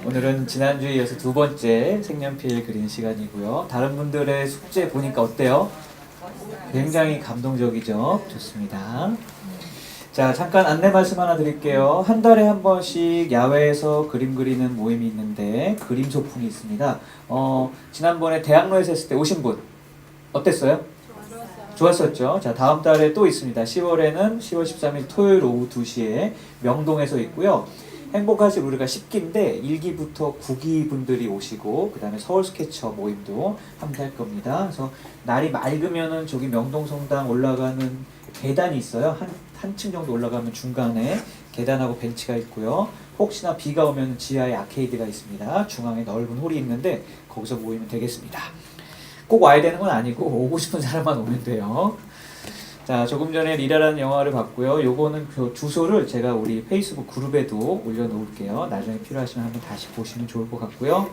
오늘은 지난주에 이어서 두 번째 색연필 그리는 시간이고요. 다른 분들의 숙제 보니까 어때요? 굉장히 감동적이죠? 좋습니다. 자, 잠깐 안내 말씀 하나 드릴게요. 한 달에 한 번씩 야외에서 그림 그리는 모임이 있는데 그림 소풍이 있습니다. 지난번에 대학로에서 했을 때 오신 분 어땠어요? 좋았었죠. 자, 다음 달에 또 있습니다. 10월에는 10월 13일 토요일 오후 2시에 명동에서 있고요. 행복하실 우리가 10기인데 1기부터 9기 분들이 오시고 그 다음에 서울 스케치업 모임도 함께 할 겁니다. 그래서 날이 맑으면은 저기 명동성당 올라가는 계단이 있어요. 한층 정도 올라가면 중간에 계단하고 벤치가 있고요. 혹시나 비가 오면 지하에 아케이드가 있습니다. 중앙에 넓은 홀이 있는데 거기서 모이면 되겠습니다. 꼭 와야 되는 건 아니고 오고 싶은 사람만 오면 돼요. 자, 조금 전에 리라라는 영화를 봤고요. 요거는 그 주소를 제가 우리 페이스북 그룹에도 올려놓을게요. 나중에 필요하시면 한번 다시 보시면 좋을 것 같고요.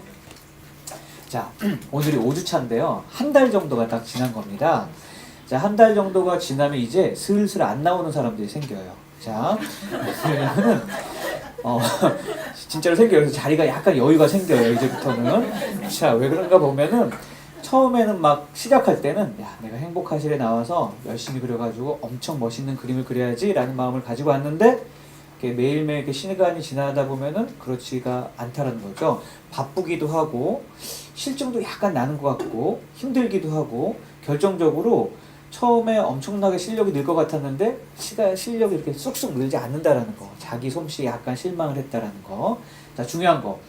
자, 오늘이 5주차인데요. 한 달 정도가 딱 지난 겁니다. 자, 한 달 정도가 지나면 이제 슬슬 안 나오는 사람들이 생겨요. 자, 그러면은 진짜로 생겨요. 그래서 자리가 약간 여유가 생겨요. 이제부터는. 자, 왜 그런가 보면은 처음에는 막 시작할 때는 야, 내가 행복하실에 나와서 열심히 그려가지고 엄청 멋있는 그림을 그려야지 라는 마음을 가지고 왔는데 매일매일 이렇게 시간이 지나다 보면은 그렇지가 않다라는 거죠. 바쁘기도 하고 실증도 약간 나는 것 같고 힘들기도 하고 결정적으로 처음에 엄청나게 실력이 늘 것 같았는데 실력이 이렇게 쑥쑥 늘지 않는다라는 거, 자기 솜씨에 약간 실망을 했다라는 거. 자, 중요한 거,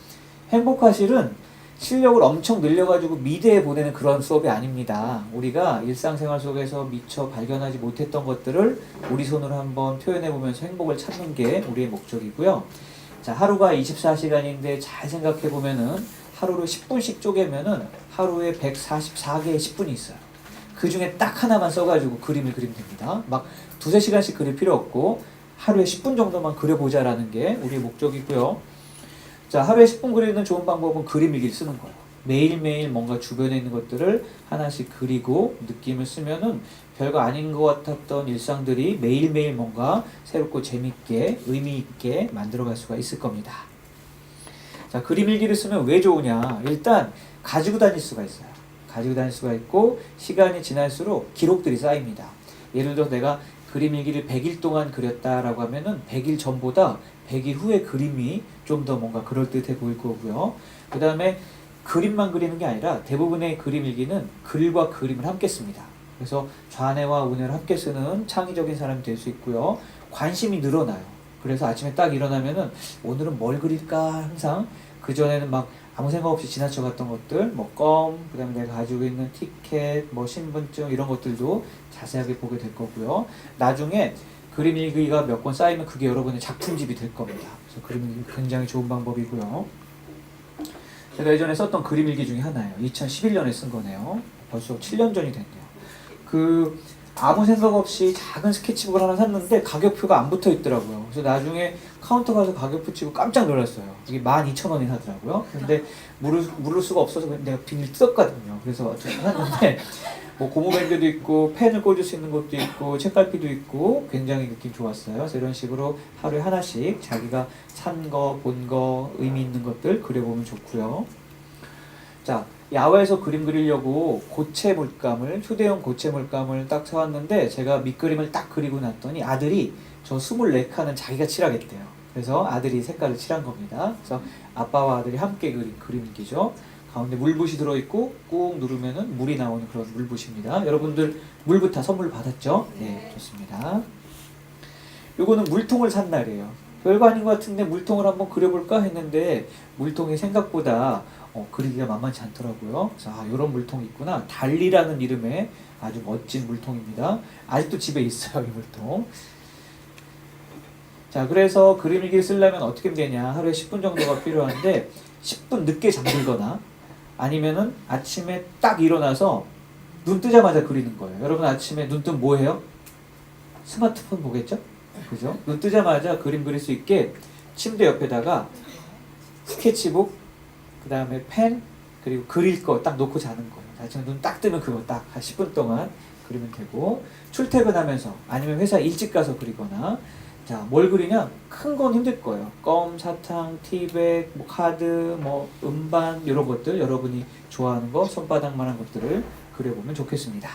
행복하실은 실력을 엄청 늘려가지고 미대에 보내는 그런 수업이 아닙니다. 우리가 일상생활 속에서 미처 발견하지 못했던 것들을 우리 손으로 한번 표현해보면서 행복을 찾는 게 우리의 목적이고요. 자, 하루가 24시간인데 잘 생각해보면은 하루를 10분씩 쪼개면은 하루에 144개의 10분이 있어요. 그 중에 딱 하나만 써가지고 그림을 그리면 됩니다. 막 두세 시간씩 그릴 필요 없고 하루에 10분 정도만 그려보자라는 게 우리의 목적이고요. 자, 하루에 10분 그리는 좋은 방법은 그림 일기를 쓰는 거예요. 매일매일 뭔가 주변에 있는 것들을 하나씩 그리고 느낌을 쓰면은 별거 아닌 것 같았던 일상들이 매일매일 뭔가 새롭고 재밌게 의미 있게 만들어갈 수가 있을 겁니다. 자, 그림 일기를 쓰면 왜 좋으냐? 일단 가지고 다닐 수가 있어요. 가지고 다닐 수가 있고 시간이 지날수록 기록들이 쌓입니다. 예를 들어 내가 그림 일기를 100일 동안 그렸다라고 하면은 100일 전보다 100일 후의 그림이 좀 더 뭔가 그럴듯해 보일 거고요. 그 다음에 그림만 그리는 게 아니라 대부분의 그림 일기는 글과 그림을 함께 씁니다. 그래서 좌뇌와 우뇌를 함께 쓰는 창의적인 사람이 될 수 있고요. 관심이 늘어나요. 그래서 아침에 딱 일어나면은 오늘은 뭘 그릴까 항상 그전에는 막 아무 생각 없이 지나쳐갔던 것들, 뭐 그 다음에 내가 가지고 있는 티켓, 뭐 신분증 이런 것들도 자세하게 보게 될 거고요. 나중에 그림 일기가 몇 권 쌓이면 그게 여러분의 작품집이 될 겁니다. 그래서 그림 일기 굉장히 좋은 방법이고요. 제가 예전에 썼던 그림 일기 중에 하나예요. 2011년에 쓴 거네요. 벌써 7년 전이 됐네요. 아무 생각 없이 작은 스케치북을 하나 샀는데 가격표가 안 붙어 있더라고요. 그래서 나중에 카운터 가서 가격표 치고 깜짝 놀랐어요. 이게 12,000원이 하더라고요. 근데 물을 수가 없어서 내가 비닐 뜯었거든요. 그래서 샀는데 뭐 고무밴드도 있고 펜을 꽂을 수 있는 것도 있고 책갈피도 있고 굉장히 느낌 좋았어요. 그래서 이런 식으로 하루에 하나씩 자기가 산 거, 본 거, 의미 있는 것들 그려보면 좋고요. 자, 야외에서 그림 그리려고 휴대용 고체 물감을 딱 사왔는데 제가 밑그림을 딱 그리고 났더니 아들이 저 24칸은 자기가 칠하겠대요. 그래서 아들이 색깔을 칠한 겁니다. 그래서 아빠와 아들이 함께 그린 그림기죠. 가운데 물붓이 들어있고 꾹 누르면은 물이 나오는 그런 물붓입니다. 여러분들 물붓 다 선물 받았죠? 네, 좋습니다. 요거는 물통을 산 날이에요. 별거 아닌 것 같은데 물통을 한번 그려볼까 했는데 물통이 생각보다 그리기가 만만치 않더라고요. 자, 이런 물통이 있구나. 달리라는 이름의 아주 멋진 물통입니다. 아직도 집에 있어요, 이 물통. 자, 그래서 그림 일기를 쓰려면 어떻게 하면 되냐. 하루에 10분 정도가 필요한데 10분 늦게 잠들거나 아니면은 아침에 딱 일어나서 눈 뜨자마자 그리는 거예요. 여러분 아침에 눈 뜨면 뭐 해요? 스마트폰 보겠죠? 그죠? 눈 뜨자마자 그림 그릴 수 있게 침대 옆에다가 스케치북, 그 다음에 펜, 그리고 그릴 거 딱 놓고 자는 거예요. 아침에 눈 딱 뜨면 그거 딱 한 10분 동안 그리면 되고 출퇴근하면서 아니면 회사 일찍 가서 그리거나 자, 뭘 그리냐? 큰 건 힘들 거예요. 껌, 사탕, 티백, 뭐 카드, 뭐 음반 이런 것들 여러분이 좋아하는 거 손바닥만한 것들을 그려보면 좋겠습니다.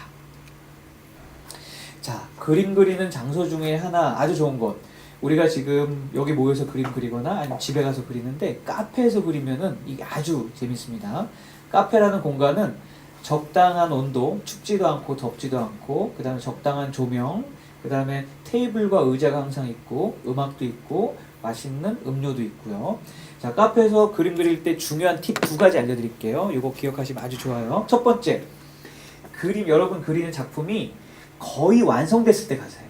자, 그림 그리는 장소 중에 하나 아주 좋은 것. 우리가 지금 여기 모여서 그림 그리거나 아니면 집에 가서 그리는데 카페에서 그리면은 이게 아주 재밌습니다. 카페라는 공간은 적당한 온도, 춥지도 않고 덥지도 않고, 그 다음에 적당한 조명, 그 다음에 테이블과 의자가 항상 있고, 음악도 있고, 맛있는 음료도 있고요. 자, 카페에서 그림 그릴 때 중요한 팁 2가지 알려드릴게요. 이거 기억하시면 아주 좋아요. 첫 번째, 여러분 그리는 작품이 거의 완성됐을 때 가세요.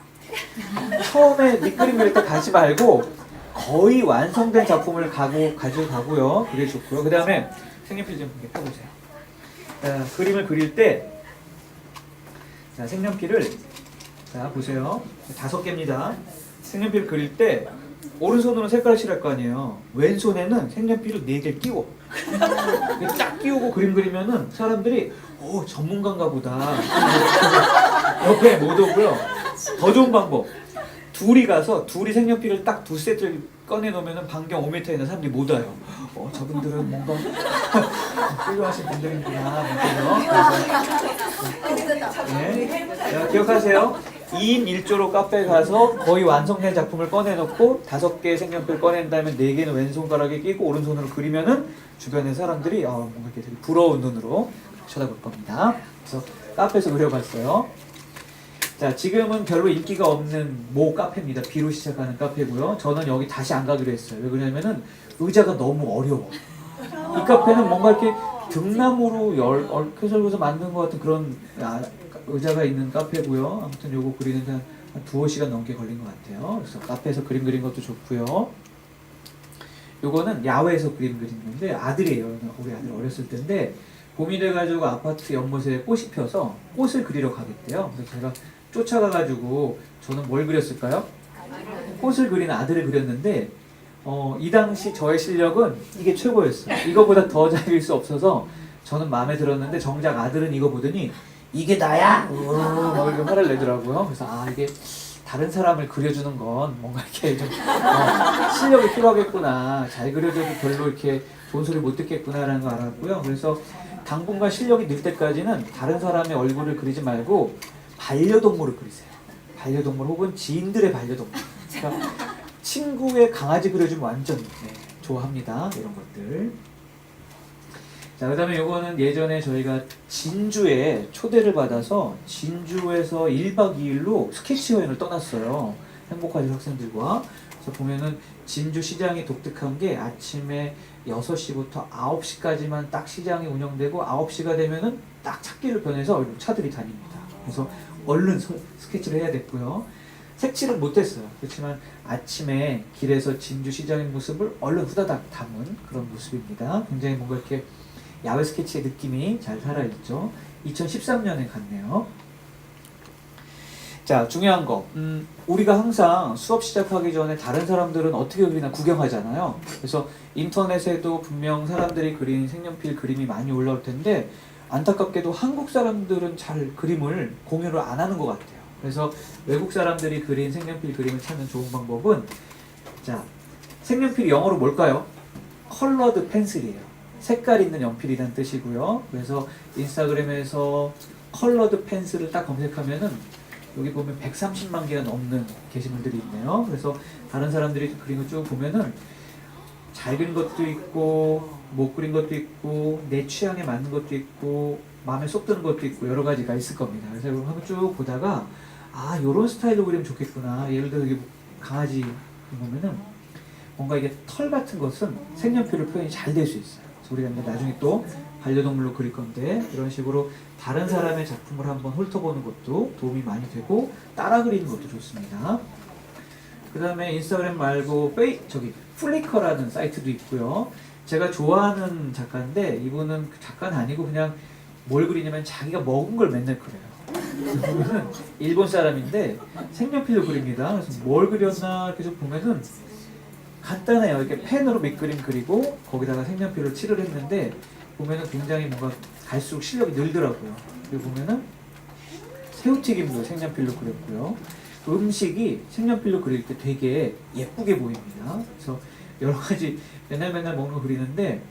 처음에 밑그림 그릴 때 가지 말고 거의 완성된 작품을 가져가고요. 그게 좋고요. 그 다음에 색연필 좀 펴보세요. 자, 그림을 그릴 때 자, 색연필을 자, 보세요. 5개입니다. 색연필 그릴 때 오른손으로 색깔을 칠할 거 아니에요. 왼손에는 색연필을 4개를 끼워. 딱 끼우고 그림 그리면은 사람들이 전문가인가 보다. 옆에 못 오고요. 더 좋은 방법. 둘이 가서 둘이 색연필을 딱 2세트를 꺼내놓으면 반경 5m 있는 사람들이 못 와요. 저분들은 뭔가 훌륭하신 분들이구나. 네. 자, 기억하세요. 2인 1조로 카페에 가서 거의 완성된 작품을 꺼내놓고 5개의 색연필 꺼낸 다음에 4개는 왼손가락에 끼고 오른손으로 그리면은 주변의 사람들이 뭔가 이렇게 되게 부러운 눈으로 쳐다볼 겁니다. 그래서 카페에서 그려봤어요. 자, 지금은 별로 인기가 없는 모 카페입니다. B로 시작하는 카페고요. 저는 여기 다시 안 가기로 했어요. 왜 그러냐면은 의자가 너무 어려워. 이 카페는 뭔가 이렇게 등나무로 얽혀설고서 만든 것 같은 그런 의자가 있는 카페고요. 아무튼 요거 그리는데 한 2-5시간 넘게 걸린 것 같아요. 그래서 카페에서 그림 그린 것도 좋고요. 요거는 야외에서 그림 그린 건데 아들이에요. 우리 아들 어렸을 때인데 봄이 돼가지고 아파트 연못에 꽃이 펴서 꽃을 그리러 가겠대요. 그래서 제가 쫓아가가지고 저는 뭘 그렸을까요? 꽃을 그리는 아들을 그렸는데 이 당시 저의 실력은 이게 최고였어요. 이거보다 더 잘 그릴 수 없어서 저는 마음에 들었는데 정작 아들은 이거 보더니 이게 나야? 막 이렇게 화를 내더라고요. 그래서 이게 다른 사람을 그려주는 건 뭔가 이렇게 좀 실력이 필요하겠구나. 잘 그려줘도 별로 이렇게 좋은 소리 못 듣겠구나라는 걸 알았고요. 그래서 당분간 실력이 늘 때까지는 다른 사람의 얼굴을 그리지 말고 반려동물을 그리세요. 반려동물 혹은 지인들의 반려동물. 그러니까 친구의 강아지 그려주면 완전 좋아합니다. 이런 것들. 자, 그 다음에 요거는 예전에 저희가 진주에 초대를 받아서 진주에서 1박 2일로 스케치 여행을 떠났어요. 행복하신 학생들과. 그래서 보면은 진주 시장이 독특한 게 아침에 6시부터 9시까지만 딱 시장이 운영되고 9시가 되면은 딱 찾기를 변해서 차들이 다닙니다. 그래서 얼른 스케치를 해야 됐고요. 색칠은 못했어요. 그렇지만 아침에 길에서 진주 시장의 모습을 얼른 후다닥 담은 그런 모습입니다. 굉장히 뭔가 이렇게 야외 스케치의 느낌이 잘 살아있죠. 2013년에 갔네요. 자, 중요한 거. 우리가 항상 수업 시작하기 전에 다른 사람들은 어떻게 그리나 구경하잖아요. 그래서 인터넷에도 분명 사람들이 그린 색연필 그림이 많이 올라올 텐데 안타깝게도 한국 사람들은 잘 그림을 공유를 안 하는 것 같아요. 그래서 외국 사람들이 그린 색연필 그림을 찾는 좋은 방법은 자, 색연필이 영어로 뭘까요? 컬러드 펜슬이에요. 색깔 있는 연필이라는 뜻이고요. 그래서 인스타그램에서 컬러드 펜슬을 딱 검색하면은 여기 보면 130만 개가 넘는 게시물들이 있네요. 그래서 다른 사람들이 그린 거 쭉 보면은 잘 그린 것도 있고 못 그린 것도 있고 내 취향에 맞는 것도 있고 마음에 쏙 드는 것도 있고 여러 가지가 있을 겁니다. 그래서 여러분 한번 쭉 보다가 요런 스타일로 그리면 좋겠구나. 예를 들어 여기 강아지 보면은 뭔가 이게 털 같은 것은 색연필로 표현이 잘 될 수 있어요. 그래서 우리가 이제 나중에 또 반려동물로 그릴 건데 이런 식으로 다른 사람의 작품을 한번 훑어보는 것도 도움이 많이 되고 따라 그리는 것도 좋습니다. 그 다음에 인스타그램 말고 플리커라는 사이트도 있고요. 제가 좋아하는 작가인데 이분은 작가는 아니고 그냥 뭘 그리냐면 자기가 먹은 걸 맨날 그려요. 이분은 일본 사람인데 색연필로 그립니다. 그래서 뭘 그렸나 계속 보면은 간단해요. 이렇게 펜으로 밑그림 그리고 거기다가 색연필로 칠을 했는데 보면은 굉장히 뭔가 갈수록 실력이 늘더라고요. 그리고 보면은 새우튀김도 색연필로 그렸고요. 음식이 색연필로 그릴 때 되게 예쁘게 보입니다. 그래서 여러 가지 맨날 먹는 거 그리는데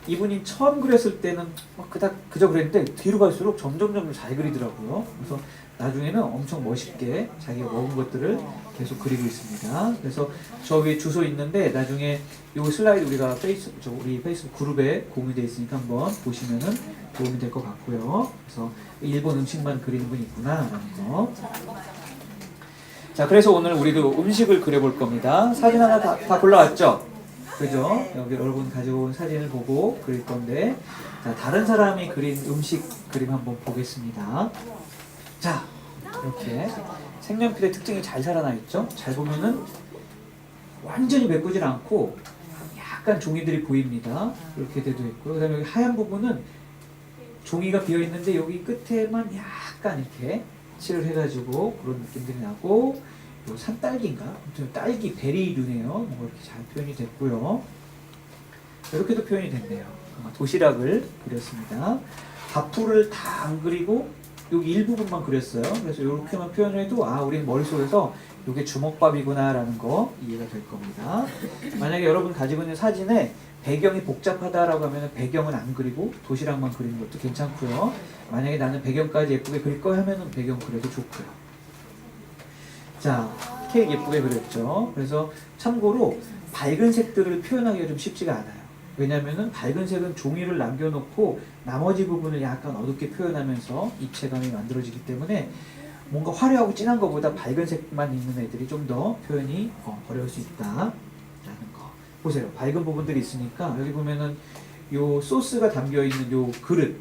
이분이 처음 그렸을 때는 막 그저 그랬는데 뒤로 갈수록 점점 잘 그리더라고요. 그래서 나중에는 엄청 멋있게 자기가 먹은 것들을 계속 그리고 있습니다. 그래서 저 위에 주소 있는데 나중에 이 슬라이드 우리가 우리 페이스북 그룹에 공유되어 있으니까 한번 보시면은 도움이 될 것 같고요. 그래서 일본 음식만 그리는 분이 있구나라는 거. 자, 그래서 오늘 우리도 음식을 그려볼 겁니다. 사진 하나 다 골라왔죠? 그죠? 여기 여러분 가지고 온 사진을 보고 그릴 건데, 자, 다른 사람이 그린 음식 그림 한번 보겠습니다. 자, 이렇게 색연필의 특징이 잘 살아나 있죠? 잘 보면은 완전히 메꾸질 않고 약간 종이들이 보입니다. 이렇게 돼도 있고, 그 다음에 여기 하얀 부분은 종이가 비어 있는데 여기 끝에만 약간 이렇게 칠을 해가지고 그런 느낌들이 나고, 요 산딸기인가? 아무튼 딸기 베리류네요. 뭔가 이렇게 잘 표현이 됐고요. 이렇게도 표현이 됐네요. 도시락을 그렸습니다. 밥풀을 다 안 그리고 여기 일부분만 그렸어요. 그래서 이렇게만 표현을 해도 우리는 머릿속에서 이게 주먹밥이구나 라는 거 이해가 될 겁니다. 만약에 여러분 가지고 있는 사진에 배경이 복잡하다라고 하면 배경은 안 그리고 도시락만 그리는 것도 괜찮고요. 만약에 나는 배경까지 예쁘게 그릴 거 하면은 배경 그려도 좋고요. 자, 케이크 예쁘게 그렸죠. 그래서 참고로 밝은 색들을 표현하기가 좀 쉽지가 않아요. 왜냐면은 밝은 색은 종이를 남겨놓고 나머지 부분을 약간 어둡게 표현하면서 입체감이 만들어지기 때문에 뭔가 화려하고 진한 것보다 밝은 색만 있는 애들이 좀 더 표현이 어려울 수 있다라는 거. 보세요. 밝은 부분들이 있으니까 여기 보면은 요 소스가 담겨 있는 요 그릇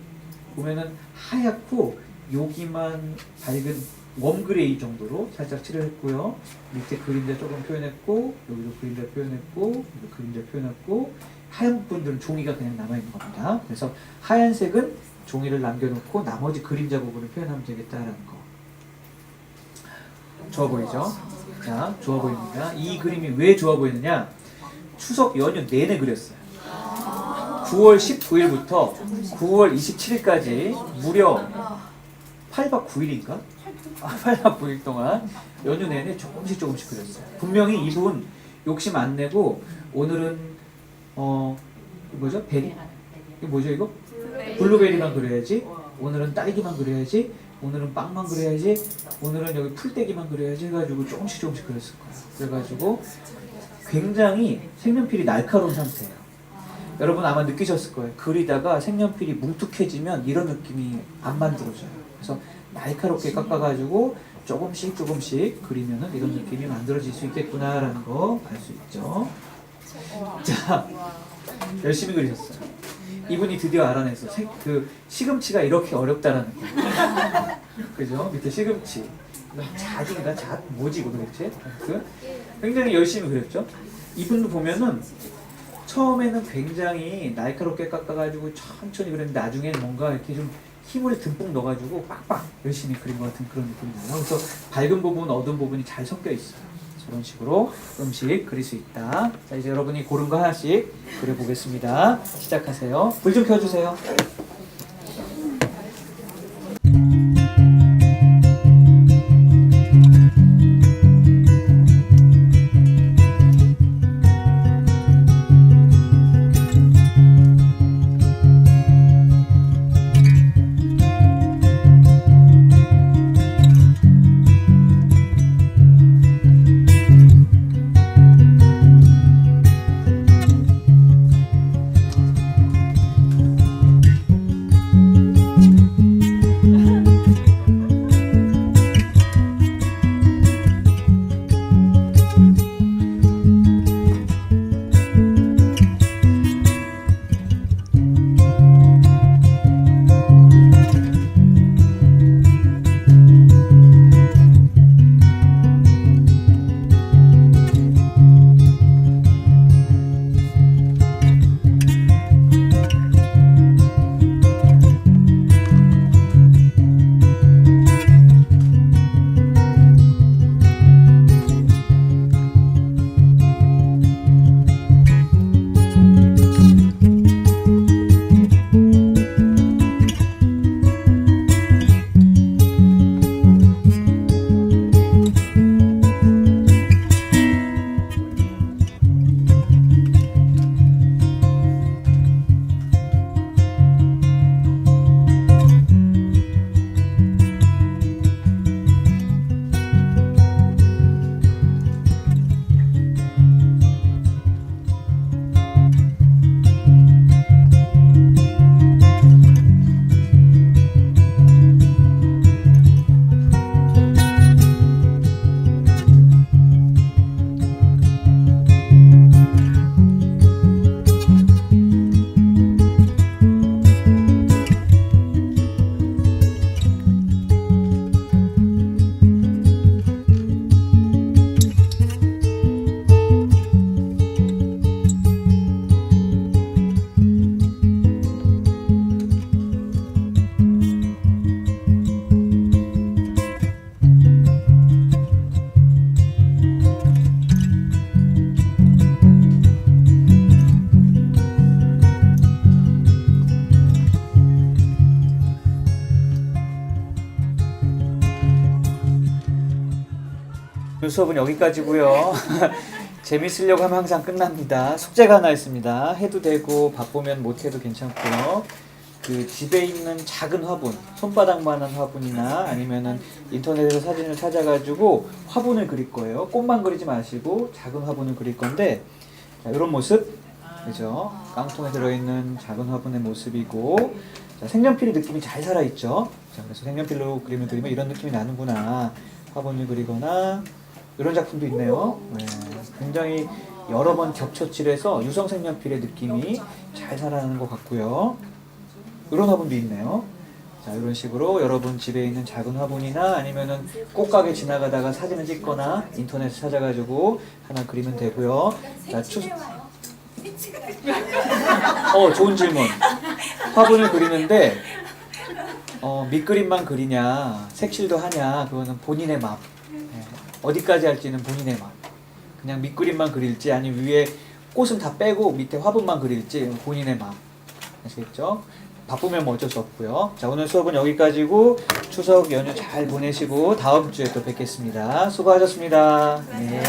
보면은 하얗고 여기만 밝은 웜그레이 정도로 살짝 칠을 했고요. 밑에 그림자 조금 표현했고 여기도 그림자 표현했고 여기도 그림자 표현했고 하얀 부분들은 종이가 그냥 남아있는 겁니다. 그래서 하얀색은 종이를 남겨놓고 나머지 그림자 부분을 표현하면 되겠다라는 거. 좋아 보이죠? 자, 좋아 보입니다. 이 그림이 왜 좋아 보이느냐? 추석 연휴 내내 그렸어요. 9월 19일부터 9월 27일까지 무려 8박 9일인가? 8박 9일 동안 연휴 내내 조금씩 그렸어요. 분명히 이분 욕심 안 내고 오늘은 뭐죠? 베리? 이게 뭐죠 이거? 블루베리만 그려야지. 오늘은 딸기만 그려야지. 오늘은 빵만 그려야지. 오늘은 여기 풀떼기만 그려야지 해가지고 조금씩 그렸을 거예요. 그래가지고 굉장히 색연필이 날카로운 상태예요. 여러분 아마 느끼셨을 거예요. 그리다가 색연필이 뭉툭해지면 이런 느낌이 안 만들어져요. 그래서 날카롭게 깎아가지고 조금씩 그리면은 이런 느낌이 만들어질 수 있겠구나라는 거 알 수 있죠. 자, 열심히 그리셨어요. 이분이 드디어 알아냈어. 시금치가 이렇게 어렵다라는 거. 그죠? 밑에 시금치. 잣인가? 잣? 뭐지 이거 도대체? 굉장히 열심히 그렸죠? 이분도 보면은 처음에는 굉장히 날카롭게 깎아가지고 천천히 그랬는데 나중에는 뭔가 이렇게 좀 힘을 듬뿍 넣어가지고 빡빡 열심히 그린 것 같은 그런 느낌이 나요. 그래서 밝은 부분, 어두운 부분이 잘 섞여 있어요. 이런 식으로 음식 그릴 수 있다. 자, 이제 여러분이 고른 거 하나씩 그려보겠습니다. 시작하세요. 불 좀 켜주세요. 오늘 수업은 여기까지고요. 재밌으려고 하면 항상 끝납니다. 숙제가 하나 있습니다. 해도 되고 바쁘면 못해도 괜찮고요. 그 집에 있는 작은 화분, 손바닥만한 화분이나 아니면은 인터넷에서 사진을 찾아가지고 화분을 그릴 거예요. 꽃만 그리지 마시고 작은 화분을 그릴 건데, 자, 이런 모습, 그죠? 깡통에 들어있는 작은 화분의 모습이고, 자, 색연필이 느낌이 잘 살아있죠? 자, 그래서 색연필로 그림을 그리면 이런 느낌이 나는구나. 화분을 그리거나 이런 작품도 있네요. 네, 굉장히 여러 번 겹쳐칠해서 유성 색연필의 느낌이 잘 살아나는 것 같고요. 이런 화분도 있네요. 자, 이런 식으로 여러분 집에 있는 작은 화분이나 아니면은 꽃가게 지나가다가 사진을 찍거나 인터넷 찾아가지고 하나 그리면 되고요. 자, 좋은 질문. 화분을 그리는데 밑그림만 그리냐, 색칠도 하냐, 그거는 본인의 마음. 네, 어디까지 할지는 본인의 마음. 그냥 밑그림만 그릴지 아니면 위에 꽃은 다 빼고 밑에 화분만 그릴지 본인의 마음. 아시겠죠? 바쁘면 뭐 어쩔 수 없고요. 자, 오늘 수업은 여기까지고 추석 연휴 잘 보내시고 다음 주에 또 뵙겠습니다. 수고하셨습니다. 네.